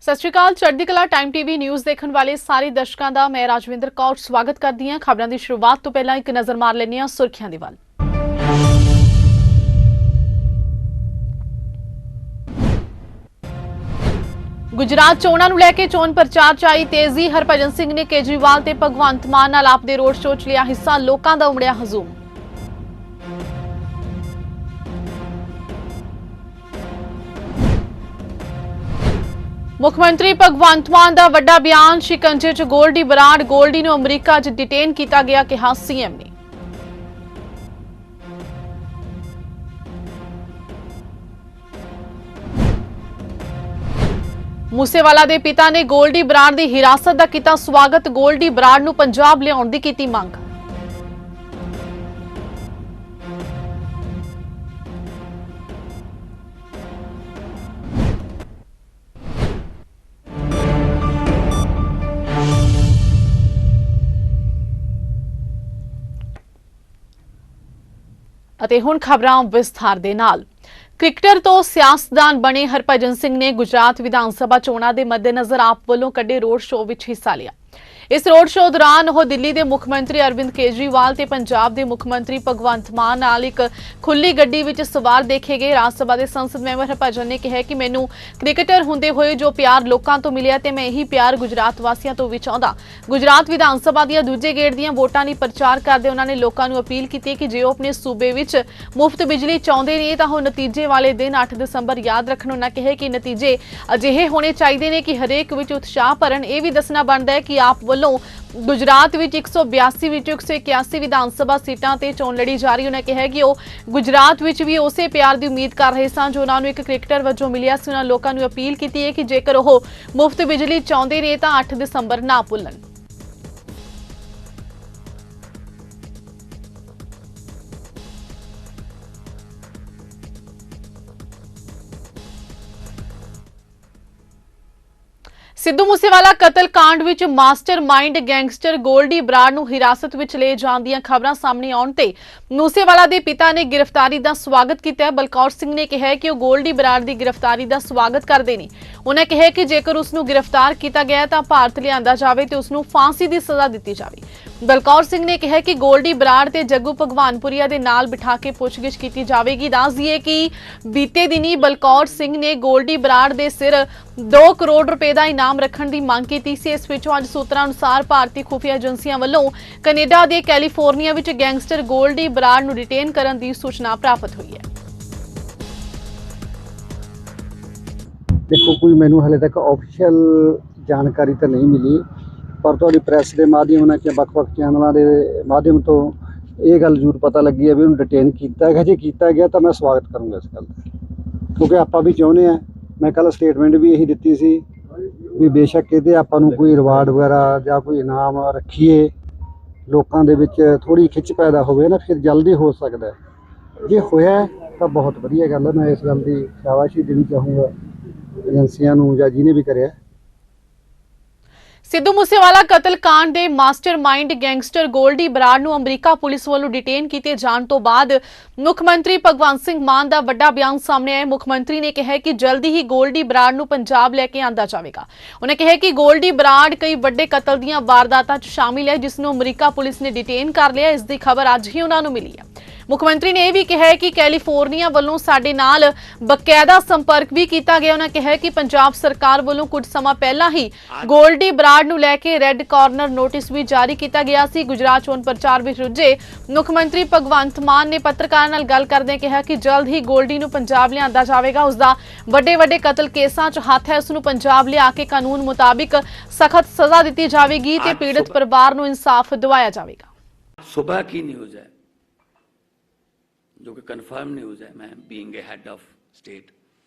ਸਤਿ ਸ਼੍ਰੀ ਅਕਾਲ। ਚੜ੍ਹਦੀ ਕਲਾ ਟਾਈਮ ਟੀਵੀ ਨਿਊਜ਼ ਦੇਖਣ ਵਾਲੇ ਸਾਰੇ ਦਰਸ਼ਕਾਂ ਦਾ ਮੈਂ ਰਾਜਵਿੰਦਰ ਕੌਰ ਸਵਾਗਤ ਕਰਦੀ ਹਾਂ। ਖਬਰਾਂ ਦੀ ਸ਼ੁਰੂਆਤ ਤੋਂ ਪਹਿਲਾਂ ਇੱਕ ਨਜ਼ਰ ਮਾਰ ਲੈਂਦੇ ਹਾਂ ਸੁਰਖੀਆਂ ਦੇ ਵੱਲ। ਗੁਜਰਾਤ ਚੋਣਾਂ ਨੂੰ ਲੈ ਕੇ ਚੋਣ ਪ੍ਰਚਾਰ 'ਚ ਆਈ ਤੇਜ਼ੀ। ਹਰਭਜਨ ਸਿੰਘ ਨੇ ਕੇਜਰੀਵਾਲ ਤੇ ਭਗਵੰਤ ਮਾਨ ਨਾਲ ਆਪਦੇ ਰੋਡ ਸ਼ੋਅ 'ਚ ਲਿਆ ਹਿੱਸਾ। ਲੋਕਾਂ ਦਾ ਉਮੜਿਆ ਹਜ਼ੂਮ। ਮੁੱਖ ਮੰਤਰੀ ਭਗਵੰਤ ਮਾਨ ਦਾ ਵੱਡਾ ਬਿਆਨ। ਸ਼ਿਕੰਜੇ 'ਚ ਗੋਲਡੀ ਬਰਾੜ। ਗੋਲਡੀ ਨੂੰ ਅਮਰੀਕਾ 'ਚ ਡਿਟੇਨ ਕੀਤਾ ਗਿਆ, ਕਿਹਾ ਸੀਐਮ ਨੇ। ਮੂਸੇਵਾਲਾ ਦੇ ਪਿਤਾ ਨੇ ਗੋਲਡੀ ਬਰਾੜ ਦੀ ਹਿਰਾਸਤ ਦਾ ਕੀਤਾ ਸਵਾਗਤ। ਗੋਲਡੀ ਬਰਾੜ ਨੂੰ ਪੰਜਾਬ ਲਿਆਉਣ ਦੀ ਕੀਤੀ ਮੰਗ। ਅਤੇ ਹੁਣ ਖਬਰਾਂ ਵਿਸਥਾਰ ਦੇ ਨਾਲ। ਕ੍ਰਿਕਟਰ ਤੋਂ ਸਿਆਸਤਦਾਨ ਬਣੇ ਹਰਭਜਨ ਸਿੰਘ ਨੇ ਗੁਜਰਾਤ ਵਿਧਾਨ ਸਭਾ ਚੋਣਾਂ ਦੇ ਮੱਦੇਨਜ਼ਰ ਆਪ ਵੱਲੋਂ ਕੱਢੇ ਰੋਡ ਸ਼ੋਅ ਵਿੱਚ ਹਿੱਸਾ ਲਿਆ। ਇਸ ਰੋਡ ਸ਼ੋਅ ਦੌਰਾਨ ਉਹ ਦਿੱਲੀ ਦੇ ਮੁੱਖ ਮੰਤਰੀ ਅਰਵਿੰਦ ਕੇਜਰੀਵਾਲ ਤੇ ਪੰਜਾਬ ਦੇ ਮੁੱਖ ਮੰਤਰੀ ਭਗਵੰਤ ਮਾਨ ਨਾਲ ਇੱਕ ਖੁੱਲੀ ਗੱਡੀ ਵਿੱਚ ਸਵਾਰ ਦੇਖੇ ਗਏ। ਰਾਜ ਸਭਾ ਦੇ ਸੰਸਦ ਮੈਂਬਰ ਹਰਭਜਨ ਨੇ ਕਿਹਾ ਕਿ ਮੈਨੂੰ ਕ੍ਰਿਕਟਰ ਹੁੰਦੇ ਹੋਏ ਜੋ ਪਿਆਰ ਲੋਕਾਂ ਤੋਂ ਮਿਲਿਆ ਤੇ ਮੈਂ ਇਹੀ ਪਿਆਰ ਗੁਜਰਾਤ ਵਾਸੀਆਂ ਤੋਂ ਵੀ ਚਾਹੁੰਦਾ। ਗੁਜਰਾਤ ਵਿਧਾਨ ਸਭਾ ਦੀਆਂ ਦੂਜੇ ਗੇੜ ਦੀਆਂ ਵੋਟਾਂ ਲਈ ਪ੍ਰਚਾਰ ਕਰਦੇ ਉਹਨਾਂ ਨੇ ਲੋਕਾਂ ਨੂੰ ਅਪੀਲ ਕੀਤੀ ਕਿ ਜੇ ਉਹ ਆਪਣੇ ਸੂਬੇ ਵਿੱਚ ਮੁਫਤ ਬਿਜਲੀ ਚਾਹੁੰਦੇ ਨੇ ਤਾਂ ਉਹ ਨਤੀਜੇ ਵਾਲੇ ਦਿਨ 8 ਦਸੰਬਰ ਯਾਦ ਰੱਖਣ। ਉਹਨਾਂ ਕਿਹਾ ਕਿ ਨਤੀਜੇ ਅਜਿਹੇ ਹੋਣੇ ਚਾਹੀਦੇ ਨੇ ਕਿ ਹਰੇਕ ਵਿੱਚ ਉਤਸ਼ਾਹ ਭਰਨ। ਇਹ ਵੀ ਦੱਸਣਾ ਬਣਦਾ ਹੈ ਕਿ ਆਪ ਵੱਲੋਂ ਗੁਜਰਾਤ ਵਿੱਚ 182 ਵਿੱਚੋਂ 181 ਵਿਧਾਨ ਸਭਾ ਸੀਟਾਂ ਤੇ ਚੋਣ ਲੜੀ ਜਾ ਰਹੀ। ਉਹਨਾਂ ਕਿਹਾ ਕਿ ਉਹ ਗੁਜਰਾਤ ਵਿੱਚ ਵੀ ਉਸੇ ਪਿਆਰ ਦੀ ਉਮੀਦ ਕਰ ਰਹੇ ਸਨ ਜੋ ਉਹਨਾਂ ਨੂੰ ਇੱਕ ਕ੍ਰਿਕਟਰ ਵਜੋਂ ਮਿਲਿਆ ਸੀ। ਉਹਨਾਂ ਲੋਕਾਂ ਨੂੰ ਅਪੀਲ ਕੀਤੀ ਹੈ ਕਿ ਜੇਕਰ ਉਹ ਮੁਫਤ ਬਿਜਲੀ ਚਾਹੁੰਦੇ ਨੇ ਤਾਂ 8 ਦਸੰਬਰ ਨਾ ਭੁੱਲਣ। ਸਿੱਧੂ ਮੂਸੇਵਾਲਾ ਕਤਲ ਕਾਂਡ ਵਿੱਚ master mind gangster Goldy Brar ਨੂੰ ਹਿਰਾਸਤ ਵਿੱਚ ਲੈ ਜਾਣ ਦੀਆਂ ਖਬਰਾਂ ਸਾਹਮਣੇ ਆਉਣ ਤੇ ਮੂਸੇਵਾਲਾ ਦੇ ਪਿਤਾ ਨੇ ਗ੍ਰਿਫਤਾਰੀ ਦਾ ਸਵਾਗਤ ਕੀਤਾ ਹੈ। ਬਲਕੌਰ ਸਿੰਘ ਨੇ ਕਿਹਾ ਕਿ ਉਹ ਗੋਲਡੀ ਬਰਾੜ ਦੀ ਗ੍ਰਿਫਤਾਰੀ ਦਾ ਸਵਾਗਤ ਕਰਦੇ ਨੇ। ਉਹਨਾਂ ਕਿਹਾ ਕਿ ਜੇਕਰ ਉਸ ਨੂੰ ਗ੍ਰਿਫਤਾਰ ਕੀਤਾ ਗਿਆ ਤਾਂ ਭਾਰਤ ਲਿਆਂਦਾ ਜਾਵੇ ਤੇ ਉਸ ਨੂੰ ਫਾਂਸੀ ਦੀ ਸਜ਼ਾ ਦਿੱਤੀ ਜਾਵੇ। ਬਲਕੌਰ ਸਿੰਘ ਨੇ ਕਿਹਾ ਕਿ ਗੋਲਡੀ ਬਰਾੜ ਤੇ ਜੱਗੂ ਭਗਵਾਨਪੁਰੀਆ ਦੇ ਨਾਲ ਬਿਠਾ ਕੇ ਪੁੱਛਗਿੱਛ ਕੀਤੀ ਜਾਵੇਗੀ। ਦੱਸ ਦਈਏ ਕਿ ਬੀਤੇ ਦਿਨੀ ਬਲਕੌਰ ਸਿੰਘ ਨੇ ਗੋਲਡੀ ਬਰਾੜ ਦੇ ਸਿਰ 2 ਕਰੋੜ ਰੁਪਏ ਦਾ ਇਨਾਮ ਰੱਖਣ ਦੀ ਮੰਗ ਕੀਤੀ ਸੀ। ਇਸ ਵਿੱਚੋਂ ਅੱਜ ਸੂਤਰਾਂ ਅਨੁਸਾਰ ਭਾਰਤੀ ਖੁਫੀਆ ਏਜੰਸੀਆਂ ਵੱਲੋਂ ਕੈਨੇਡਾ ਦੇ ਕੈਲੀਫੋਰਨੀਆ ਵਿੱਚ ਗੈਂਗਸਟਰ ਗੋਲਡੀ ਬਰਾੜ ਨੂੰ ਡਿਟੇਨ ਕਰਨ ਦੀ ਸੂਚਨਾ ਪ੍ਰਾਪਤ ਹੋਈ ਹੈ। देखो कोई मैनू हाले तक ऑफिशियल जानकारी तो नहीं मिली पर थोड़ी प्रैस के माध्यम ਨਾਲ ਕਿ ਵੱਖ-ਵੱਖ ਚੈਨਲਾਂ ਦੇ ਮਾਧਿਅਮ ਤੋਂ ਇਹ ਗੱਲ ਜ਼ਰੂਰ ਪਤਾ ਲੱਗੀ ਹੈ ਵੀ ਉਹਨੂੰ ਡਿਟੇਨ ਕੀਤਾ ਗਿਆ। ਜੇ ਕੀਤਾ ਗਿਆ ਤਾਂ ਮੈਂ ਸਵਾਗਤ ਕਰੂੰਗਾ ਇਸ ਗੱਲ ਦਾ, ਕਿਉਂਕਿ ਆਪਾਂ ਵੀ ਚਾਹੁੰਦੇ ਆ। ਮੈਂ ਕੱਲ ਸਟੇਟਮੈਂਟ ਵੀ ਇਹੀ ਦਿੱਤੀ ਸੀ ਵੀ ਬੇਸ਼ੱਕ ਇਹਦੇ ਆਪਾਂ ਨੂੰ ਕੋਈ ਰਿਵਾਰਡ ਵਗੈਰਾ ਜਾਂ ਕੋਈ ਇਨਾਮ ਰੱਖੀਏ, ਲੋਕਾਂ ਦੇ ਵਿੱਚ ਥੋੜੀ ਖਿੱਚ ਪੈਦਾ ਹੋਵੇ ਨਾ, ਫਿਰ ਜਲਦੀ ਹੋ ਸਕਦਾ। ਜੇ ਹੋਇਆ ਤਾਂ ਬਹੁਤ ਵਧੀਆ ਗੱਲ ਹੈ। ਮੈਂ ਇਸ ਗੱਲ ਦੀ ਸ਼ਾਬਾਸ਼ੀ ਦੇਣੀ ਚਾਹੂੰਗਾ ਏਜੰਸੀਆਂ ਨੂੰ ਜਾਂ ਜਿਹਨੇ ਵੀ ਕਰਿਆ। ਸਿੱਧੂ ਮੂਸੇਵਾਲਾ ਕਤਲ ਕਾਂਡ ਦੇ ਮਾਸਟਰਮਾਈਂਡ ਗੈਂਗਸਟਰ ਗੋਲਡੀ ਬਰਾੜ ਨੂੰ ਅਮਰੀਕਾ ਪੁਲਿਸ ਵੱਲੋਂ ਡਿਟੇਨ ਕੀਤੇ ਜਾਣ ਤੋਂ ਬਾਅਦ ਮੁੱਖ ਮੰਤਰੀ ਭਗਵੰਤ ਸਿੰਘ ਮਾਨ ਦਾ ਵੱਡਾ ਬਿਆਨ ਸਾਹਮਣੇ ਆਇਆ। ਮੁੱਖ ਮੰਤਰੀ ਨੇ ਕਿਹਾ ਕਿ ਜਲਦੀ ਹੀ ਗੋਲਡੀ ਬਰਾੜ ਨੂੰ ਪੰਜਾਬ ਲੈ ਕੇ ਆਂਦਾ ਜਾਵੇਗਾ। ਉਹਨੇ ਕਿਹਾ ਕਿ ਗੋਲਡੀ ਬਰਾੜ ਕਈ ਵੱਡੇ ਕਤਲ ਦੀਆਂ ਵਾਰਦਾਤਾਂ 'ਚ ਸ਼ਾਮਿਲ ਹੈ ਜਿਸ ਨੂੰ ਅਮਰੀਕਾ ਪੁਲਿਸ ਨੇ ਡਿਟੇਨ ਕਰ ਲਿਆ। ਇਸ ਦੀ ਖਬਰ ਅੱਜ ਹੀ ਉਹਨਾਂ ਨੂੰ ਮਿਲੀ ਹੈ। ਮੁੱਖ ਮੰਤਰੀ ਨੇ ਇਹ ਵੀ ਕਿਹਾ ਕਿ ਕੈਲੀਫੋਰਨੀਆ ਵੱਲੋਂ ਸਾਡੇ ਨਾਲ ਬਕਾਇਦਾ ਸੰਪਰਕ ਵੀ ਕੀਤਾ ਗਿਆ। ਉਹਨਾਂ ਕਿਹਾ ਕਿ ਪੰਜਾਬ ਸਰਕਾਰ ਵੱਲੋਂ ਕੁਝ ਸਮਾਂ ਪਹਿਲਾਂ ਹੀ ਗੋਲਡੀ ਬਰਾੜ ਨੂੰ ਲੈ ਕੇ ਰੈੱਡ ਕਾਰਨਰ ਨੋਟਿਸ ਵੀ ਜਾਰੀ ਕੀਤਾ ਗਿਆ ਸੀ। ਗੁਜਰਾਤ ਚੋਣ ਪ੍ਰਚਾਰ ਵਿੱਚ ਰੁੱਝੇ ਮੁੱਖ ਮੰਤਰੀ ਭਗਵੰਤ ਮਾਨ ਨੇ ਪੱਤਰਕਾਰਾਂ ਨਾਲ ਗੱਲ ਕਰਦਿਆਂ ਕਿਹਾ ਕਿ ਜਲਦ ਹੀ ਗੋਲਡੀ ਨੂੰ ਪੰਜਾਬ ਲਿਆਂਦਾ ਜਾਵੇਗਾ। ਉਸ ਦਾ ਵੱਡੇ ਕਤਲ ਕੇਸਾਂ 'ਚ ਹੱਥ ਹੈ। ਉਸ ਨੂੰ ਪੰਜਾਬ ਲਿਆ ਕੇ ਕਾਨੂੰਨ ਮੁਤਾਬਿਕ ਸਖਤ ਸਜ਼ਾ ਦਿੱਤੀ ਜਾਵੇਗੀ ਤੇ ਪੀੜਤ ਪਰਿਵਾਰ ਨੂੰ ਇਨਸਾਫ ਦਿਵਾਇਆ ਜਾਵੇਗਾ। सुबह की न्यूज़ है जो कि कंफर्म न्यूज़ है, मैं being a head of state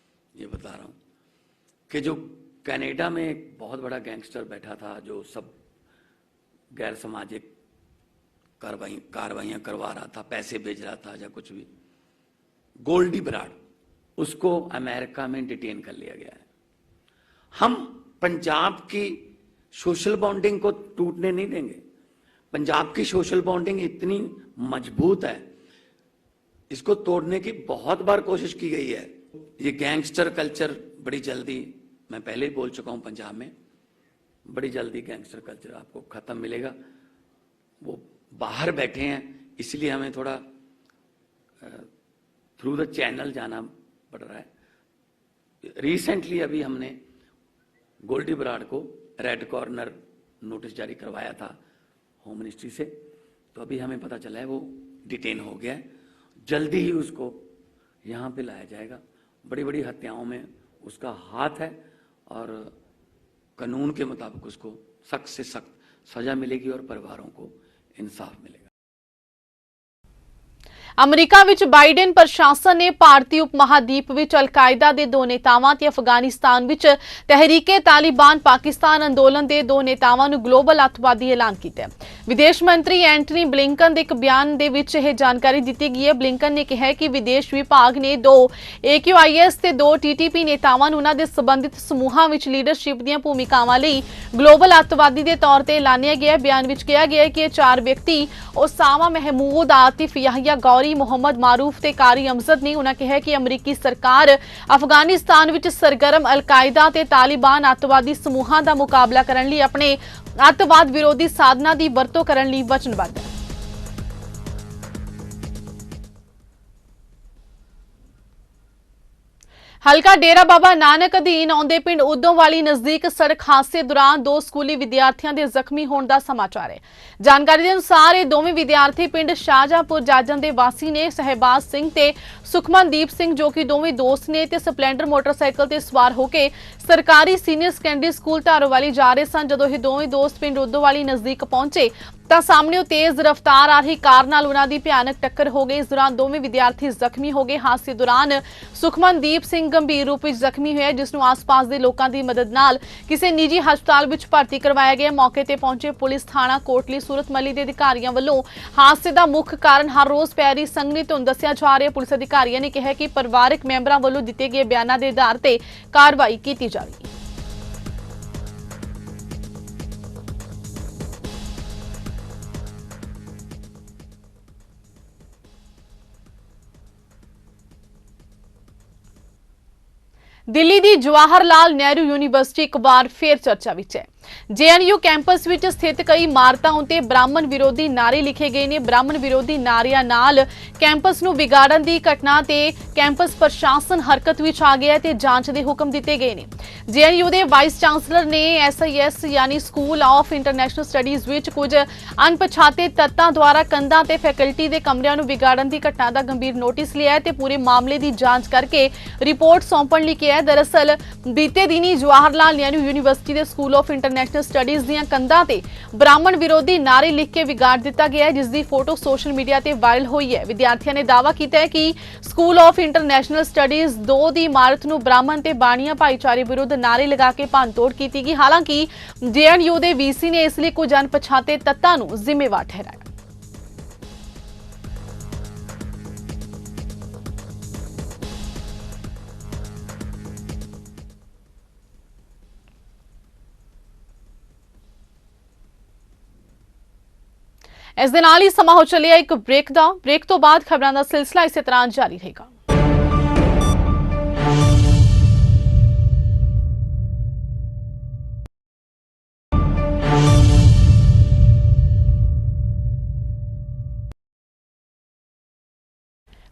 ये बता रहा हूँ कि जो कनाडा में एक बहुत बड़ा गैंगस्टर बैठा था जो सब गैर सामाजिक कार्रवाइयाँ करवा रहा था, पैसे भेज रहा था या कुछ भी, गोल्डी बराड़, उसको अमेरिका में डिटेन कर लिया गया है। हम पंजाब की सोशल बॉन्डिंग को टूटने नहीं देंगे। पंजाब की सोशल बॉन्डिंग इतनी मजबूत है, इसको तोड़ने की बहुत बार कोशिश की गई है। ये गैंगस्टर कल्चर बड़ी जल्दी मैं पहले ही बोल चुका हूं, पंजाब में बड़ी जल्दी गैंगस्टर कल्चर आपको खत्म मिलेगा। वो बाहर बैठे हैं, इसलिए हमें थोड़ा थ्रू द चैनल जाना पड़ रहा है। रिसेंटली अभी हमने गोल्डी बराड़ को रेड कॉर्नर नोटिस जारी करवाया था होम मिनिस्ट्री से, तो अभी हमें पता चला है वो डिटेन हो गया है। जल्दी ही उसको यहाँ पे लाया जाएगा। बड़ी बड़ी हत्याओं में उसका हाथ है और कानून के मुताबिक उसको सख्त से सख्त सजा मिलेगी और परिवारों को इंसाफ मिलेगा। ਅਮਰੀਕਾ ਵਿੱਚ ਬਾਈਡਨ ਪ੍ਰਸ਼ਾਸਨ ਨੇ ਭਾਰਤੀ ਉਪ ਮਹਾਦੀਪ ਵਿੱਚ ਅਲ-ਕਾਇਦਾ ਦੇ 2 ਨੇਤਾਵਾਂ ਤੇ ਅਫਗਾਨਿਸਤਾਨ ਵਿੱਚ ਤਹਿਰੀਕੇ ਤਾਲਿਬਾਨ ਪਾਕਿਸਤਾਨ ਅੰਦੋਲਨ ਦੇ 2 ਨੇਤਾਵਾਂ ਨੂੰ ਗਲੋਬਲ ਅੱਤਵਾਦੀ ਐਲਾਨ ਕੀਤਾ ਹੈ। ਵਿਦੇਸ਼ ਮੰਤਰੀ ਐਂਟਨੀ ਬਲਿੰਕਨ ਦੇ ਇੱਕ ਬਿਆਨ ਦੇ ਵਿੱਚ ਇਹ ਜਾਣਕਾਰੀ ਦਿੱਤੀ ਗਈ ਹੈ। ਬਲਿੰਕਨ ਨੇ ਕਿਹਾ ਕਿ ਵਿਦੇਸ਼ ਵਿਭਾਗ ਨੇ 2 AQIS ਤੇ 2 TTP ਨੇਤਾਵਾਂ ਨੂੰ ਉਹਨਾਂ ਦੇ ਸੰਬੰਧਿਤ ਸਮੂਹਾਂ ਵਿੱਚ ਲੀਡਰਸ਼ਿਪ ਦੀਆਂ ਭੂਮਿਕਾਵਾਂ ਲਈ ਗਲੋਬਲ ਅੱਤਵਾਦੀ ਦੇ ਤੌਰ ਤੇ ਐਲਾਨਿਆ ਗਿਆ ਹੈ। ਬਿਆਨ ਵਿੱਚ ਕਿਹਾ ਗਿਆ ਹੈ ਕਿ ਇਹ 4 ਵਿਅਕਤੀ ਉਸਾਮਾ ਮਹਿਮੂਦ, ਆਤਿਫ ਯਾਹਿਆ ਗੌਰੀ, ਮੁਹੰਮਦ ਮਾਰੂਫ ਤੇ ਕਾਰੀ ਅਮਜ਼ਦ ਨੇ। ਉਹਨਾਂ ਕਿਹਾ ਕਿ ਅਮਰੀਕੀ ਸਰਕਾਰ ਅਫਗਾਨਿਸਤਾਨ ਵਿੱਚ ਸਰਗਰਮ ਅਲ-ਕਾਇਦਾ ਤੇ ਤਾਲਿਬਾਨ ਅੱਤਵਾਦੀ ਸਮੂਹਾਂ ਦਾ ਮੁਕਾਬਲਾ ਕਰਨ ਲਈ ਆਪਣੇ ਅੱਤਵਾਦ ਵਿਰੋਧੀ ਸਾਧਨਾਂ ਦੀ ਵਰਤੋਂ ਕਰਨ ਲਈ ਵਚਨਬੱਧ ਹੈ। ਹਲਕਾ ਡੇਰਾ ਬਾਬਾ ਨਾਨਕ ਅਧੀਨ ਆਉਂਦੇ ਪਿੰਡ ਉਦੋਂਵਾਲੀ ਨਜ਼ਦੀਕ ਸੜਕ ਹਾਦਸੇ ਦੌਰਾਨ 2 ਸਕੂਲੀ ਵਿਦਿਆਰਥੀਆਂ ਦੇ ਜ਼ਖਮੀ ਹੋਣ ਦਾ ਸਮਾਚਾਰ ਹੈ। ਜਾਣਕਾਰੀ ਦੇ ਅਨੁਸਾਰ ਇਹ ਦੋਵੇਂ ਵਿਦਿਆਰਥੀ ਪਿੰਡ ਸ਼ਾਹਜਹਾਂਪੁਰ ਜਾਜਨ ਦੇ ਵਾਸੀ ਨੇ। ਸਹਿਬਾਜ਼ ਸਿੰਘ ਤੇ ਸੁਖਮਨਦੀਪ ਸਿੰਘ ਜੋ ਕਿ ਦੋਵੇਂ ਦੋਸਤ ਨੇ ਤੇ ਸਪਲੈਂਡਰ ਮੋਟਰਸਾਈਕਲ ਤੇ ਸਵਾਰ ਹੋ ਕੇ ਸਰਕਾਰੀ ਸੀਨੀਅਰ ਸੈਕੰਡਰੀ ਸਕੂਲ ਧਾਰੋਵਾਲੀ ਜਾ ਰਹੇ ਸਨ। ਜਦੋਂ ਇਹ ਦੋਵੇਂ ਦੋਸਤ ਪਿੰਡ ਉਦੋਂਵਾਲੀ ਨਜ਼ਦੀਕ ਪਹੁੰਚੇ ਤਾਂ ਸਾਹਮਣੇ ਤੇਜ਼ ਰਫ਼ਤਾਰ ਆ ਰਹੀ ਕਾਰ ਨਾਲ ਉਹਨਾਂ ਦੀ ਭਿਆਨਕ ਟੱਕਰ ਹੋ ਗਈ। ਇਸ ਦੌਰਾਨ ਦੋਵੇਂ ਵਿਦਿਆਰਥੀ ਜ਼ਖਮੀ ਹੋ ਗਏ। ਹਾਦਸੇ ਦੌਰਾਨ ਸੁਖਮਨਦੀਪ ਸਿੰਘ ਗੰਭੀਰ ਰੂਪ ਵਿੱਚ ਜ਼ਖਮੀ ਹੋਇਆ, ਜਿਸ ਨੂੰ ਆਸ-ਪਾਸ ਦੇ ਲੋਕਾਂ ਦੀ ਮਦਦ ਨਾਲ ਕਿਸੇ ਨਿੱਜੀ ਹਸਪਤਾਲ ਵਿੱਚ ਭਰਤੀ ਕਰਵਾਇਆ ਗਿਆ। ਮੌਕੇ ਤੇ ਪਹੁੰਚੇ ਪੁਲਿਸ ਥਾਣਾ ਕੋਟਲੀ ਸੂਰਤ ਮੱਲੀ ਦੇ ਅਧਿਕਾਰੀਆਂ ਵੱਲੋਂ ਹਾਦਸੇ ਦਾ ਮੁੱਖ ਕਾਰਨ ਹਰ ਰੋਜ਼ ਪੈ ਰਹੀ ਸੰਘਣੀ ਧੁੰਦ ਦੱਸਿਆ ਜਾ ਰਿਹਾ। ਪੁਲਿਸ ਅਧਿਕਾਰੀਆਂ ਨੇ ਕਿਹਾ ਕਿ ਪਰਿਵਾਰਕ ਮੈਂਬਰਾਂ ਵੱਲੋਂ ਦਿੱਤੇ ਗਏ ਬਿਆਨਾਂ ਦੇ ਆਧਾਰ ਤੇ ਕਾਰਵਾਈ ਕੀਤੀ ਜਾ ਰਹੀ ਹੈ। ਦਿੱਲੀ ਦੀ ਜਵਾਹਰ ਲਾਲ ਨਹਿਰੂ ਯੂਨੀਵਰਸਿਟੀ ਇੱਕ ਵਾਰ ਫੇਰ ਚਰਚਾ ਵਿੱਚ ਹੈ। JNU ਕੈਂਪਸ ਵਿੱਚ ਸਥਿਤ ਕਈ ਇਮਾਰਤਾਂ ਉੱਤੇ ਬ੍ਰਾਹਮਣ ਵਿਰੋਧੀ ਨਾਅਰੇ ਲਿਖੇ ਗਏ ਨੇ। ਬ੍ਰਾਹਮਣ ਵਿਰੋਧੀ ਨਾਅਰਿਆਂ ਨਾਲ ਕੈਂਪਸ ਨੂੰ ਵਿਗਾੜਨ ਦੀ ਘਟਨਾ ਤੇ ਕੈਂਪਸ ਪ੍ਰਸ਼ਾਸਨ ਹਰਕਤ ਵਿੱਚ ਆ ਗਿਆ ਤੇ ਜਾਂਚ ਦੇ ਹੁਕਮ ਦਿੱਤੇ ਗਏ ਨੇ। JNU ਦੇ ਵਾਈਸ ਚਾਂਸਲਰ ਨੇ SIS ਯਾਨੀ ਸਕੂਲ ਆਫ ਇੰਟਰਨੈਸ਼ਨਲ ਸਟੱਡੀਜ਼ ਵਿੱਚ ਕੁਝ ਅਣਪਛਾਤੇ ਤੱਤਾਂ ਦੁਆਰਾ ਕੰਧਾਂ ਤੇ ਫੈਕਲਟੀ ਦੇ ਕਮਰਿਆਂ ਨੂੰ ਵਿਗਾੜਨ ਦੀ ਘਟਨਾ ਦਾ ਗੰਭੀਰ ਨੋਟਿਸ ਲਿਆ ਤੇ ਪੂਰੇ ਮਾਮਲੇ ਦੀ ਜਾਂਚ ਕਰਕੇ ਰਿਪੋਰਟ ਸੌਂਪਣ ਲਈ ਕਿਹਾ। ਦਰਅਸਲ ਬੀਤੇ ਦਿਨੀ ਜਵਾਹਰ ਲਾਲ ਨਹਿਰੂ ਯੂਨੀਵਰਸਿਟੀ ਦੇ ਸਕੂਲ ਆਫ ਇੰਟਰਨੈਸ਼ਨਲ ਸਟੱਡੀਜ਼ ਦੀਆਂ ਕੰਧਾਂ ਤੇ ਬ੍ਰਾਹਮਣ ਵਿਰੋਧੀ ਨਾਅਰੇ ਲਿਖ ਕੇ ਵਿਗਾੜ ਦਿੱਤਾ ਗਿਆ ਹੈ, ਜਿਸ ਦੀ ਫੋਟੋ ਸੋਸ਼ਲ ਮੀਡੀਆ ਤੇ ਵਾਇਰਲ ਹੋਈ ਹੈ। ਵਿਦਿਆਰਥੀਆਂ ਨੇ ਦਾਅਵਾ ਕੀਤਾ ਹੈ ਕਿ ਸਕੂਲ ਆਫ ਇੰਟਰਨੈਸ਼ਨਲ ਸਟੱਡੀਜ਼ 2 ਦੀ ਇਮਾਰਤ ਨੂੰ ਬ੍ਰਾਹਮਣ ਤੇ ਬਾਣੀਆਂ ਭਾਈਚਾਰੇ ਵਿਰੁੱਧ ਨਾਅਰੇ ਲਗਾ ਕੇ ਭੰਨਤੋੜ ਕੀਤੀ ਗਈ। ਹਾਲਾਂਕਿ JNU ਦੇ VC ਨੇ ਇਸ ਲਈ ਕੁਝ ਅਣਪਛਾਤੇ ਤੱਤਾਂ ਨੂੰ ਜ਼ਿੰਮੇਵਾਰ ਠਹਿਰਾਇਆ। ਇਸ ਦੇ ਨਾਲ ਹੀ ਸਮਾਂ ਹੋ ਚੱਲਿਆ ਇੱਕ ਬ੍ਰੇਕ ਦਾ। ਬ੍ਰੇਕ ਤੋਂ ਬਾਅਦ ਖਬਰਾਂ ਦਾ ਸਿਲਸਿਲਾ ਇਸੇ ਤਰ੍ਹਾਂ ਜਾਰੀ ਰਹੇਗਾ।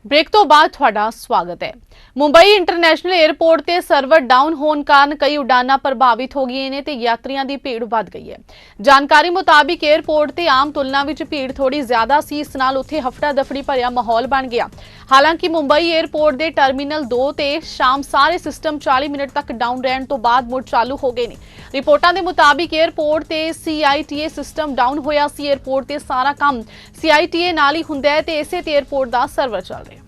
ब्रेक तो बाद तुहाडा स्वागत है। मुंबई इंटरनेशनल एयरपोर्ट ते सर्वर डाउन होने कारण कई उड़ानां प्रभावित हो गई ने ते यात्रियों की भीड़ वध गई है। जानकारी मुताबिक एयरपोर्ट ते आम तुलना विच भीड़ थोड़ी ज्यादा सी, इस नाल उत्थे हफड़ा दफड़ी भरिया माहौल बन गया। हालांकि मुंबई एयरपोर्ट के टर्मिनल 2 ते शाम सारे सिस्टम 40 मिनट तक डाउन रहने तो बाद मुड़ चालू हो गए ने। रिपोर्टां दे मुताबिक एयरपोर्ट ते CITA सिस्टम डाउन होया सी। एयरपोर्ट ते सारा काम CITA नाल ही हुंदा है ते इसे ते एयरपोर्ट दा सर्वर चल रहा है।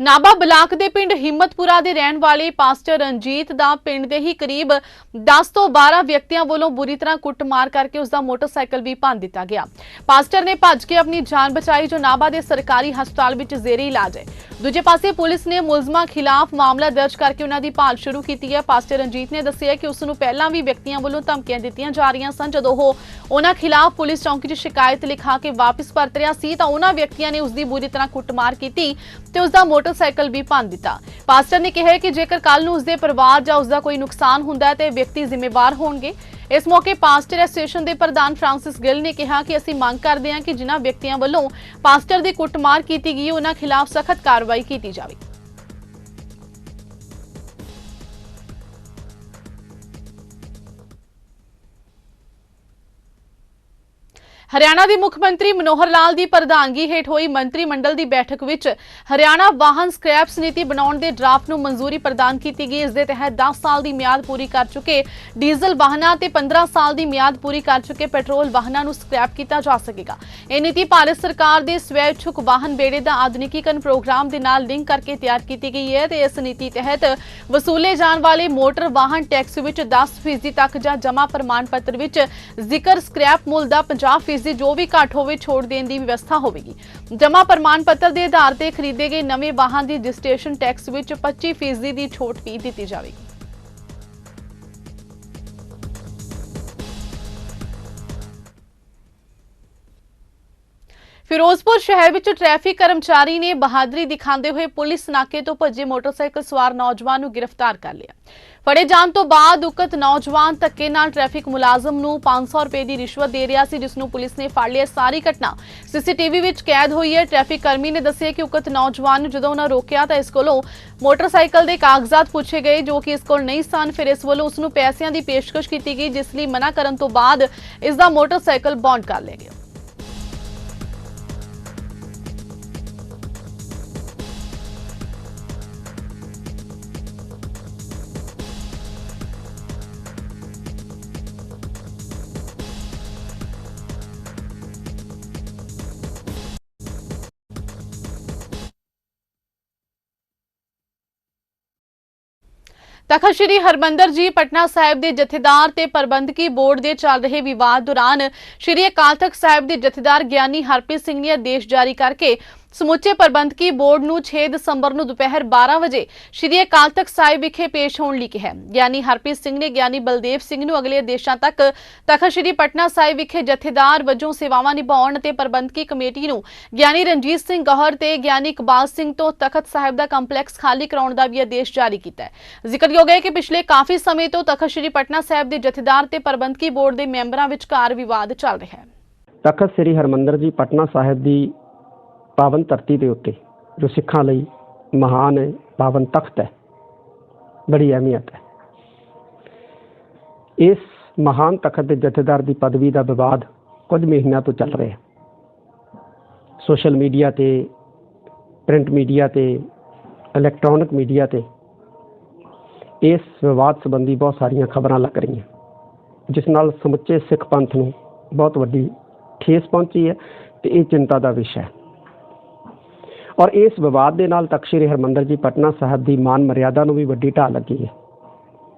ਨਾਭਾ ਬਲਾਕ ਦੇ ਪਿੰਡ ਹਿੰਮਤਪੁਰਾ ਦੇ ਰਹਿਣ ਵਾਲੇ ਪਾਸਟਰ ਰਣਜੀਤ ਦਾ ਪਿੰਡ ਦੇ ਹੀ ਕਰੀਬ 10 ਤੋਂ 12 ਵਿਅਕਤੀਆਂ ਵੱਲੋਂ ਬੁਰੀ ਤਰ੍ਹਾਂ ਕੁੱਟਮਾਰ ਕਰਕੇ ਉਸ ਦਾ ਮੋਟਰਸਾਈਕਲ ਵੀ ਭੰਨ ਦਿੱਤਾ ਗਿਆ। ਪਾਸਟਰ ਨੇ ਭੱਜ ਕੇ ਆਪਣੀ ਜਾਨ ਬਚਾਈ, ਜੋ ਨਾਭਾ ਦੇ ਸਰਕਾਰੀ ਹਸਪਤਾਲ ਵਿੱਚ ਜ਼ੇਰੇ ਇਲਾਜ ਹੈ। ਦੂਜੇ ਪਾਸੇ ਪੁਲਿਸ ਨੇ ਮੁਲਜ਼ਮਾਂ ਖਿਲਾਫ ਮਾਮਲਾ ਦਰਜ ਕਰਕੇ ਉਹਨਾਂ ਦੀ ਭਾਲ ਸ਼ੁਰੂ ਕੀਤੀ ਹੈ। ਪਾਸਟਰ ਰਣਜੀਤ ਨੇ ਦੱਸਿਆ ਕਿ ਉਸ ਨੂੰ ਪਹਿਲਾਂ ਵੀ ਵਿਅਕਤੀਆਂ ਵੱਲੋਂ ਧਮਕੀਆਂ ਦਿੱਤੀਆਂ ਜਾ ਰਹੀਆਂ ਸਨ। ਜਦੋਂ ਉਹ ਉਹਨਾਂ ਖਿਲਾਫ ਪੁਲਿਸ ਚੌਂਕੀ 'ਚ ਸ਼ਿਕਾਇਤ ਲਿਖਾ ਕੇ ਵਾਪਸ ਪਰਤ ਰਿਹਾ ਸੀ ਤਾਂ ਉਹਨਾਂ ਵਿਅਕਤੀਆਂ ਨੇ ਉਸ ਦੀ ਬੁਰੀ ਤਰ੍ਹਾਂ ਕੁੱਟਮਾਰ ਕੀਤੀ ਤੇ ਉਸ ਦਾ ਮੋਟਰਸਾਈਕਲ ਵੀ ਭੰਨ ਦਿੱਤਾ। ਪਾਸਟਰ ਨੇ ਕਿਹਾ ਕਿ ਜੇਕਰ ਕੱਲ ਨੂੰ ਉਸ ਦੇ ਪਰਿਵਾਰ ਜਾਂ ਉਸ ਦਾ ਕੋਈ ਨੁਕਸਾਨ ਹੁੰਦਾ ਹੈ ਤੇ ਵਿਅਕਤੀ ਜ਼ਿੰਮੇਵਾਰ ਹੋਣਗੇ। ਇਸ ਮੌਕੇ ਪਾਸਟਰ ਐਸੋਸੀਏਸ਼ਨ ਦੇ ਪ੍ਰਧਾਨ ਫ੍ਰਾਂਸਿਸ ਗਿੱਲ ਨੇ ਕਿਹਾ ਕਿ ਅਸੀਂ ਮੰਗ ਕਰਦੇ ਹਾਂ ਕਿ ਜਿਨ੍ਹਾਂ ਵਿਅਕਤੀਆਂ ਵੱਲੋਂ ਪਾਸਟਰ ਦੀ ਕੁੱਟਮਾਰ ਕੀਤੀ ਗਈ ਉਹਨਾਂ ਖਿਲਾਫ ਸਖਤ ਕਾਰਵਾਈ ਕੀਤੀ ਜਾਵੇ। ਹਰਿਆਣਾ ਦੇ ਮੁੱਖ ਮੰਤਰੀ ਮਨੋਹਰ ਲਾਲ ਦੀ ਪ੍ਰਧਾਨਗੀ ਹੇਠ ਹੋਈ ਮੰਤਰੀ ਮੰਡਲ ਦੀ ਬੈਠਕ ਵਿੱਚ ਹਰਿਆਣਾ ਵਾਹਨ ਸਕ੍ਰੈਪਸ ਨੀਤੀ ਬਣਾਉਣ ਦੇ ਡਰਾਫਟ ਨੂੰ ਮਨਜ਼ੂਰੀ ਪ੍ਰਦਾਨ ਕੀਤੀ ਗਈ। ਇਸ ਦੇ ਤਹਿਤ 10 ਸਾਲ ਦੀ ਮਿਆਦ ਪੂਰੀ ਕਰ ਚੁੱਕੇ ਡੀਜ਼ਲ ਵਾਹਨਾਂ ਤੇ 15 ਸਾਲ ਦੀ ਮਿਆਦ ਪੂਰੀ ਕਰ ਚੁੱਕੇ ਪੈਟਰੋਲ ਵਾਹਨਾਂ ਨੂੰ ਸਕ੍ਰੈਪ ਕੀਤਾ ਜਾ ਸਕੇਗਾ। ਇਹ ਨੀਤੀ ਭਾਰਤ ਸਰਕਾਰ ਦੇ ਸਵੈ ਇੱਛੁਕ ਵਾਹਨ ਬੇੜੇ ਦਾ ਆਧੁਨਿਕੀਕਰਨ ਪ੍ਰੋਗਰਾਮ ਦੇ ਨਾਲ ਲਿੰਕ ਕਰਕੇ ਤਿਆਰ ਕੀਤੀ ਗਈ ਹੈ ਤੇ ਇਸ ਨੀਤੀ ਤਹਿਤ ਵਸੂਲੇ ਜਾਣ ਵਾਲੇ ਮੋਟਰ ਵਾਹਨ ਟੈਕਸ ਵਿੱਚ 10% ਤੱਕ ਜਾਂ ਜਮ੍ਹਾਂ ਪ੍ਰਮਾਣ ਪੱਤਰ ਵਿੱਚ ਜ਼ਿਕਰ ਸਕ੍ਰੈਪ ਮੁੱਲ ਦਾ 50% ਜੋ ਵੀ ਘੱਟ ਹੋਵੇ ਛੋੜ ਦੇਣ ਦੀ ਵਿਵਸਥਾ ਹੋਵੇਗੀ। ਜਮ੍ਹਾਂ ਪ੍ਰਮਾਣ ਪੱਤਰ ਦੇ ਆਧਾਰ ਤੇ ਖਰੀਦੇ ਗਏ ਨਵੇਂ ਵਾਹਨ ਦੀ ਰਜਿਸਟ੍ਰੇਸ਼ਨ ਟੈਕਸ ਵਿੱਚ 25% ਦੀ ਛੋਟ ਵੀ ਦਿੱਤੀ ਜਾਵੇਗੀ। ਫਿਰੋਜ਼ਪੁਰ ਸ਼ਹਿਰ ਵਿੱਚ ਟ੍ਰੈਫਿਕ ਕਰਮਚਾਰੀ ਨੇ ਬਹਾਦਰੀ ਦਿਖਾਉਂਦੇ ਹੋਏ ਪੁਲਿਸ ਨਾਕੇ ਤੋਂ ਭੱਜੇ ਮੋਟਰਸਾਈਕਲ ਸਵਾਰ ਨੌਜਵਾਨ ਨੂੰ ਗ੍ਰਿਫਤਾਰ ਕਰ ਲਿਆ। ਫੜੇ ਜਾਣ ਤੋਂ ਬਾਅਦ ਉਕਤ ਨੌਜਵਾਨ ਧੱਕੇ ਨਾਲ ਟ੍ਰੈਫਿਕ ਮੁਲਾਜ਼ਮ ਨੂੰ 500 ਰੁਪਏ ਦੀ ਰਿਸ਼ਵਤ ਦੇ ਰਿਹਾ ਸੀ, ਜਿਸ ਨੂੰ ਪੁਲਿਸ ਨੇ ਫੜ ਲਿਆ। ਸਾਰੀ ਘਟਨਾ ਸੀਸੀਟੀਵੀ ਵਿੱਚ ਕੈਦ ਹੋਈ ਹੈ। ਟ੍ਰੈਫਿਕ ਕਰਮੀ ਨੇ ਦੱਸਿਆ ਕਿ ਉਕਤ ਨੌਜਵਾਨ ਨੂੰ ਜਦੋਂ ਉਹਨਾਂ ਰੋਕਿਆ ਤਾਂ ਇਸ ਕੋਲੋਂ ਮੋਟਰਸਾਈਕਲ ਦੇ ਕਾਗਜ਼ਾਤ ਪੁੱਛੇ ਗਏ ਜੋ ਕਿ ਇਸ ਕੋਲ ਨਹੀਂ ਸਨ। ਫਿਰ ਇਸ ਵੱਲੋਂ ਉਸ ਨੂੰ ਪੈਸਿਆਂ ਦੀ ਪੇਸ਼ਕਸ਼ ਕੀਤੀ ਗਈ, ਜਿਸ ਲਈ ਮਨਾ ਕਰਨ ਤੋਂ ਬਾਅਦ ਇਸ ਦਾ ਮੋਟਰਸਾਈਕਲ ਬੌਂਡ ਕਰ ਲਿਆ ਗਿਆ। ਤਖ਼ਤ ਸ੍ਰੀ ਹਰਿਮੰਦਰ ਜੀ ਪਟਨਾ ਸਾਹਿਬ ਦੇ ਜਥੇਦਾਰ ਤੇ ਪ੍ਰਬੰਧਕੀ ਬੋਰਡ ਦੇ ਚੱਲ ਰਹੇ ਵਿਵਾਦ ਦੌਰਾਨ ਸ੍ਰੀ ਅਕਾਲ ਤਖ਼ਤ ਸਾਹਿਬ ਦੇ ਜਥੇਦਾਰ ਗਿਆਨੀ ਹਰਪ੍ਰੀਤ ਸਿੰਘ ਨੇ ਆਦੇਸ਼ ਜਾਰੀ ਕਰਕੇ ਸਮੁੱਚੇ ਪ੍ਰਬੰਧਕੀ ਬੋਰਡ ਨੂੰ 6 ਦਸੰਬਰ ਨੂੰ ਦੁਪਹਿਰ 12 ਵਜੇ ਸ੍ਰੀ ਅਕਾਲ ਤਖ਼ਤ ਸਾਹਿਬ ਵਿਖੇ ਪੇਸ਼ ਹੋਣ ਲਈ ਕਿਹਾ। ਗਿਆਨੀ ਹਰਪ੍ਰੀਤ ਸਿੰਘ ਨੇ ਗਿਆਨੀ ਬਲਦੇਵ ਸਿੰਘ ਨੂੰ ਅਗਲੇ ਆਦੇਸ਼ਾਂ ਤੱਕ ਤਖ਼ਤ ਸ੍ਰੀ ਪਟਨਾ ਸਾਹਿਬ ਵਿਖੇ ਜਥੇਦਾਰ ਵਜੋਂ ਸੇਵਾਵਾਂ ਨਿਭਾਉਣ ਅਤੇ ਪ੍ਰਬੰਧਕੀ ਕਮੇਟੀ ਨੂੰ ਗਿਆਨੀ ਰਣਜੀਤ ਸਿੰਘ ਗੌਹਰ ਤੇ ਗਿਆਨੀ ਇਕਬਾਲ ਸਿੰਘ ਤੋਂ ਤਖ਼ਤ ਸਾਹਿਬ ਦਾ ਕੰਪਲੈਕਸ ਖਾਲੀ ਕਰਾਉਣ ਦਾ ਵੀ ਆਦੇਸ਼ ਜਾਰੀ ਕੀਤਾ ਹੈ। ਜ਼ਿਕਰਯੋਗ ਹੈ ਕਿ ਪਿਛਲੇ ਕਾਫੀ ਸਮੇਂ ਤੋਂ ਤਖ਼ਤ ਸ੍ਰੀ ਪਟਨਾ ਸਾਹਿਬ ਦੇ ਜਥੇਦਾਰ ਤੇ ਪ੍ਰਬੰਧਕੀ ਬੋਰਡ ਦੇ ਮੈਂਬਰਾਂ ਵਿਚਕਾਰ ਵਿਵਾਦ ਚੱਲ ਰਿਹਾ ਹੈ। ਤਖ਼ਤ ਸ੍ਰੀ ਹਰਿਮੰਦਰ ਜੀ ਪਟਨਾ ਸਾਹਿਬ ਦੀ ਪਾਵਨ ਧਰਤੀ ਦੇ ਉੱਤੇ ਜੋ ਸਿੱਖਾਂ ਲਈ ਮਹਾਨ ਹੈ, ਪਾਵਨ ਤਖਤ ਹੈ, ਬੜੀ ਅਹਿਮੀਅਤ ਹੈ। ਇਸ ਮਹਾਨ ਤਖਤ ਦੇ ਜਥੇਦਾਰ ਦੀ ਪਦਵੀ ਦਾ ਵਿਵਾਦ ਕੁਝ ਮਹੀਨਿਆਂ ਤੋਂ ਚੱਲ ਰਿਹਾ। ਸੋਸ਼ਲ ਮੀਡੀਆ ਤੇ, ਪ੍ਰਿੰਟ ਮੀਡੀਆ ਤੇ, ਇਲੈਕਟ੍ਰੋਨਿਕ ਮੀਡੀਆ ਤੇ ਇਸ ਵਿਵਾਦ ਸੰਬੰਧੀ ਬਹੁਤ ਸਾਰੀਆਂ ਖਬਰਾਂ ਲੱਗ ਰਹੀਆਂ, ਜਿਸ ਨਾਲ ਸਮੁੱਚੇ ਸਿੱਖ ਪੰਥ ਨੂੰ ਬਹੁਤ ਵੱਡੀ ਠੇਸ ਪਹੁੰਚੀ ਹੈ ਤੇ ਇਹ ਚਿੰਤਾ ਦਾ ਵਿਸ਼ਾ ਹੈ। ਔਰ ਇਸ ਵਿਵਾਦ ਦੇ ਨਾਲ ਤਖ਼ਤ ਸ੍ਰੀ ਹਰਿਮੰਦਰ ਜੀ ਪਟਨਾ ਸਾਹਿਬ ਦੀ ਮਾਨ ਮਰਿਆਦਾ ਨੂੰ ਵੀ ਵੱਡੀ ਢਾਹ ਲੱਗੀ ਹੈ।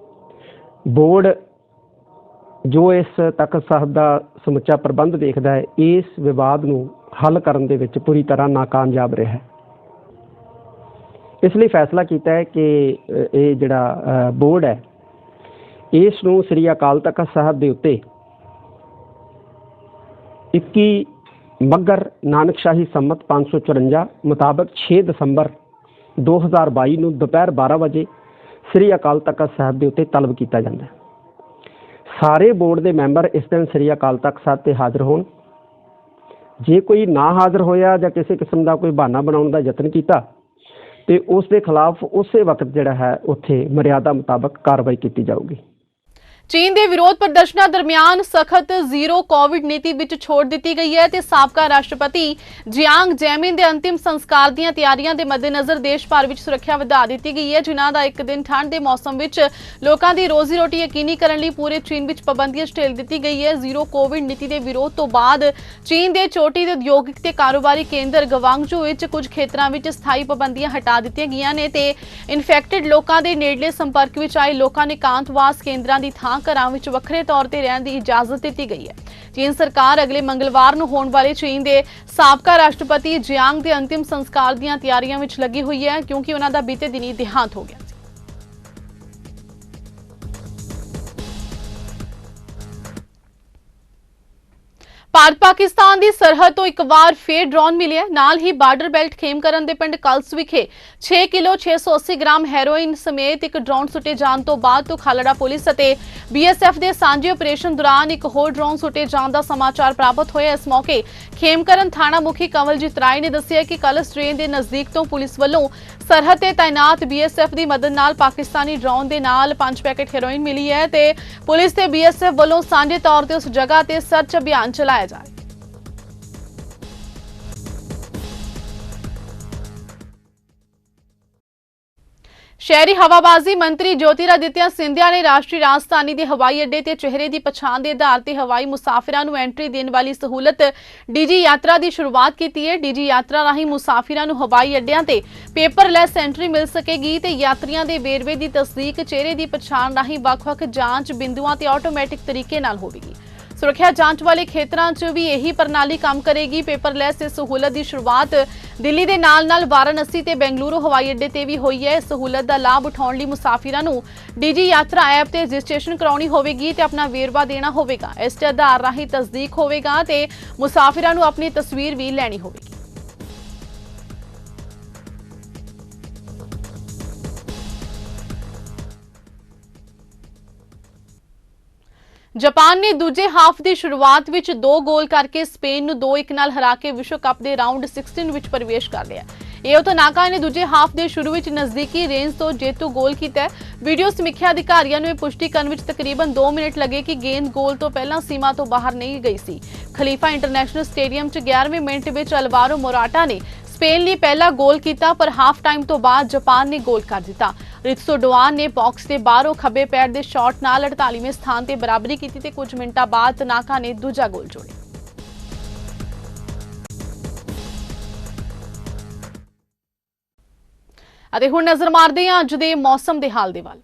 ਬੋਰਡ ਜੋ ਇਸ ਤਖ਼ਤ ਸਾਹਿਬ ਦਾ ਸਮੁੱਚਾ ਪ੍ਰਬੰਧ ਦੇਖਦਾ ਹੈ, ਇਸ ਵਿਵਾਦ ਨੂੰ ਹੱਲ ਕਰਨ ਦੇ ਵਿੱਚ ਪੂਰੀ ਤਰ੍ਹਾਂ ਨਾਕਾਮਯਾਬ ਰਿਹਾ ਹੈ। ਇਸ ਲਈ ਫੈਸਲਾ ਕੀਤਾ ਹੈ ਕਿ ਇਹ ਜਿਹੜਾ ਬੋਰਡ ਹੈ, ਇਸ ਨੂੰ ਸ੍ਰੀ ਅਕਾਲ ਤਖ਼ਤ ਸਾਹਿਬ ਦੇ ਉੱਤੇ 21 ਮੱਘਰ ਨਾਨਕਸ਼ਾਹੀ ਸੰਮਤ 554 ਮੁਤਾਬਕ 6 ਦਸੰਬਰ 2022 ਨੂੰ ਦੁਪਹਿਰ 12 ਵਜੇ ਸ੍ਰੀ ਅਕਾਲ ਤਖ਼ਤ ਸਾਹਿਬ ਦੇ ਉੱਤੇ ਤਲਬ ਕੀਤਾ ਜਾਂਦਾ ਹੈ। ਸਾਰੇ ਬੋਰਡ ਦੇ ਮੈਂਬਰ ਇਸ ਦਿਨ ਸ੍ਰੀ ਅਕਾਲ ਤਖ਼ਤ ਸਾਹਿਬ ਤੇ ਹਾਜ਼ਰ ਹੋਣ। ਜੇ ਕੋਈ ਨਾ ਹਾਜ਼ਰ ਹੋਇਆ ਜਾਂ ਕਿਸੇ ਕਿਸਮ ਦਾ ਕੋਈ ਬਹਾਨਾ ਬਣਾਉਣ ਦਾ ਯਤਨ ਕੀਤਾ ਤੇ ਉਸ ਦੇ ਖਿਲਾਫ ਉਸੇ ਵਕਤ ਜਿਹੜਾ ਹੈ ਉੱਥੇ ਮਰਿਆਦਾ ਮੁਤਾਬਕ ਕਾਰਵਾਈ ਕੀਤੀ ਜਾਊਗੀ। ਚੀਨ ਦੇ ਵਿਰੋਧ ਪ੍ਰਦਰਸ਼ਨਾਂ ਦਰਮਿਆਨ ਸਖਤ ਜ਼ੀਰੋ ਕੋਵਿਡ ਨੀਤੀ ਵਿੱਚ ਛੋੜ ਦਿੱਤੀ ਗਈ ਹੈ ਤੇ ਸਾਬਕਾ ਰਾਸ਼ਟਰਪਤੀ ਜਿयांग ਜੈਮਿਨ ਦੇ ਅੰਤਿਮ ਸੰਸਕਾਰ ਦੀਆਂ ਤਿਆਰੀਆਂ ਦੇ ਮੱਦੇਨਜ਼ਰ ਦੇਸ਼ ਭਰ ਵਿੱਚ ਸੁਰੱਖਿਆ ਵਧਾ ਦਿੱਤੀ ਗਈ ਹੈ, ਜਿਨ੍ਹਾਂ ਦਾ ਇੱਕ ਦਿਨ ਠੰਡ ਦੇ ਮੌਸਮ ਵਿੱਚ ਲੋਕਾਂ ਦੀ ਰੋਜ਼ੀ ਰੋਟੀ ਯਕੀਨੀ ਕਰਨ ਲਈ ਪੂਰੇ ਚੀਨ ਵਿੱਚ ਪਾਬੰਦੀਆਂ ਢਿੱਲ ਦਿੱਤੀ ਗਈ ਹੈ। ਜ਼ੀਰੋ ਕੋਵਿਡ ਨੀਤੀ ਦੇ ਵਿਰੋਧ ਤੋਂ ਬਾਅਦ ਚੀਨ ਦੇ ਚੋਟੀ ਦੇ ਉਦਯੋਗਿਕ ਤੇ ਕਾਰੋਬਾਰੀ ਕੇਂਦਰ ਗਵਾਂਗਝੂ ਵਿੱਚ ਕੁਝ ਖੇਤਰਾਂ ਵਿੱਚ ਸਥਾਈ ਪਾਬੰਦੀਆਂ ਹਟਾ ਦਿੱਤੀਆਂ ਗਈਆਂ ਨੇ ਤੇ ਇਨਫੈਕਟਡ ਲੋਕਾਂ ਦੇ ਨੇੜਲੇ ਸੰਪਰਕ ਵਿੱਚ ਆਏ ਲੋਕਾਂ ਨੇ ਇਕਾਂਤਵਾਸ ਕੇਂਦਰਾਂ ਦੀ ਥਾਂ ਘਰਾਂ ਵਿੱਚ ਵੱਖਰੇ ਤੌਰ ਤੇ ਰਹਿਣ ਦੀ ਇਜਾਜ਼ਤ ਦਿੱਤੀ ਗਈ ਹੈ। ਚੀਨ ਸਰਕਾਰ ਅਗਲੇ ਮੰਗਲਵਾਰ ਨੂੰ ਹੋਣ ਵਾਲੇ ਚੀਨ ਦੇ ਸਾਬਕਾ ਰਾਸ਼ਟਰਪਤੀ ਜਿयांग ਦੇ ਅੰਤਿਮ ਸੰਸਕਾਰ ਦੀਆਂ ਤਿਆਰੀਆਂ ਵਿੱਚ ਲੱਗੀ ਹੋਈ ਹੈ, ਕਿਉਂਕਿ ਉਹਨਾਂ ਦਾ ਬੀਤੇ ਦਿਨੀ ਦੇਹਾਂਤ ਹੋ ਗਿਆ। ਭਾਰਤ ਪਾਕਿਸਤਾਨ ਦੀ ਸਰਹੱਦ ਤੋਂ ਇੱਕ ਵਾਰ ਫੇਰ ਡਰੋਨ ਮਿਲਿਆ। ਨਾਲ ਹੀ ਬਾਰਡਰ ਬੈਲਟ ਖੇਮਕਰਨ ਦੇ ਪਿੰਡ ਕਲਸ ਵਿਖੇ 6 ਕਿਲੋ 680 ਗ੍ਰਾਮ ਹੈਰੋਇਨ ਸਮੇਤ ਇੱਕ ਡਰੋਨ ਸੁੱਟੇ ਜਾਣ ਤੋਂ ਬਾਅਦ ਤੋਂ ਖਾਲੜਾ ਪੁਲਿਸ ਅਤੇ BSF ਦੇ ਸਾਂਝੇ ਆਪਰੇਸ਼ਨ ਦੌਰਾਨ ਇੱਕ ਹੋਰ ਡਰੋਨ ਸੁੱਟੇ ਜਾਣ ਦਾ ਸਮਾਚਾਰ ਪ੍ਰਾਪਤ ਹੋਇਆ। ਇਸ ਮੌਕੇ ਖੇਮਕਰਨ ਥਾਣਾ ਮੁਖੀ ਕੰਵਲਜੀਤ ਰਾਏ ਨੇ ਦੱਸਿਆ ਕਿ ਕਲਸ ਟ੍ਰੇਨ ਦੇ ਨਜ਼ਦੀਕ ਤੋਂ ਪੁਲਿਸ ਵੱਲੋਂ ਸਰਹੱਦ ਤੇ ਤਾਇਨਾਤ BSF ਦੀ ਮਦਦ ਨਾਲ ਪਾਕਿਸਤਾਨੀ ਡਰੋਨ ਦੇ ਨਾਲ 5 ਪੈਕੇਟ ਹੈਰੋਇਨ ਮਿਲੀ ਹੈ ਤੇ ਪੁਲਿਸ ਤੇ BSF ਵੱਲੋਂ ਸਾਂਝੇ ਤੌਰ ਤੇ ਉਸ ਜਗ੍ਹਾ ਤੇ ਸਰਚ ਅਭਿਆਨ ਚਲਾਇਆ ਜਾ ਰਿਹਾ ਹੈ। शहरी हवाबाजी मंत्री ज्योतिरादित्य सिंधिया ने राष्ट्रीय राजधानी के हवाई अड्डे ते चेहरे की पछाण के आधार पर हवाई मुसाफिरां नूं एंट्री देने वाली सहूलत डीजी यात्रा की शुरुआत की है। डीजी यात्रा राही मुसाफिरां नूं हवाई अड्डियां ते पेपरलैस एंट्री मिल सकेगी ते यात्रियों के वेरवे की तस्दीक चेहरे की पछाण राही वख-वख जांच बिंदुआं ते ऑटोमैटिक तरीके नाल होवेगी। सुरक्षा जांच वाले खेतरां 'च भी यही प्रणाली काम करेगी। पेपरलैस इस सहूलत की शुरुआत दिल्ली के नाल-नाल वाराणसी ते बेंगलुरु हवाई अड्डे ते भी हुई है। इस सहूलत का लाभ उठाउण लई मुसाफिरां नूं डीजी यात्रा ऐप ते रजिस्ट्रेशन कराउणी होवेगी ते अपना वेरवा देना होवेगा। इस दे आधार राही तस्दीक होवेगा ते मुसाफिरां नूं अपनी तस्वीर भी लैनी होवेगी। जापान ने दूजे हाफ की शुरुआत विच 2 गोल करके स्पेन नूं 2-1 नाल हरा के विश्व कप के राउंड 16 विच प्रवेश कर लिया। एओ तनाका ने दूजे हाफ के शुरू विच नजदीकी रेंज तो जेतू गोल किया। वीडियो समीक्षा अधिकारियों ने पुष्टि करने विच तकरीबन 2 मिनट लगे कि गेंद गोल तो पहला सीमा तो बाहर नहीं गई सी। खलीफा इंटरनेशनल स्टेडियम च 11वें मिनट विच अलवारो मोराटा ने स्पेन लिए पहला गोल किया, पर हाफ टाइम तो बाद जापान ने गोल कर दिता। रित्सो डोआन ने बॉक्स के बाहरों खब्बे पैर के शॉट नाल 48वें स्थान ते बराबरी की ते कुछ मिनटां बाद तनाका ने दूजा गोल जोड़िया। ਅਤੇ ਹੁਣ ਨਜ਼ਰ ਮਾਰਦੇ ਹਾਂ ਅੱਜ ਦੇ ਮੌਸਮ ਦੇ ਹਾਲ ਦੇ ਵੱਲ।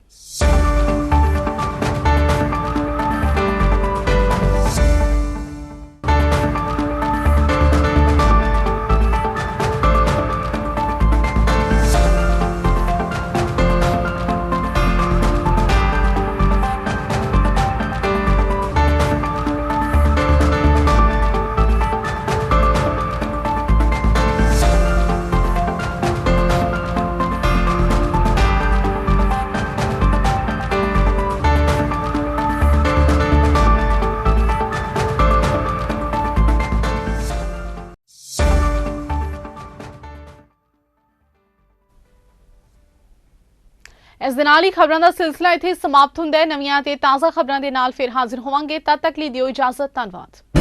इस दे नाल ही खबरों का सिलसिला इत्थे समाप्त हुंदा है। नवीं ते ताज़ा खबरों के नाल फिर हाजिर होवांगे। तद तक लिए दिओ इजाजत। धन्यवाद।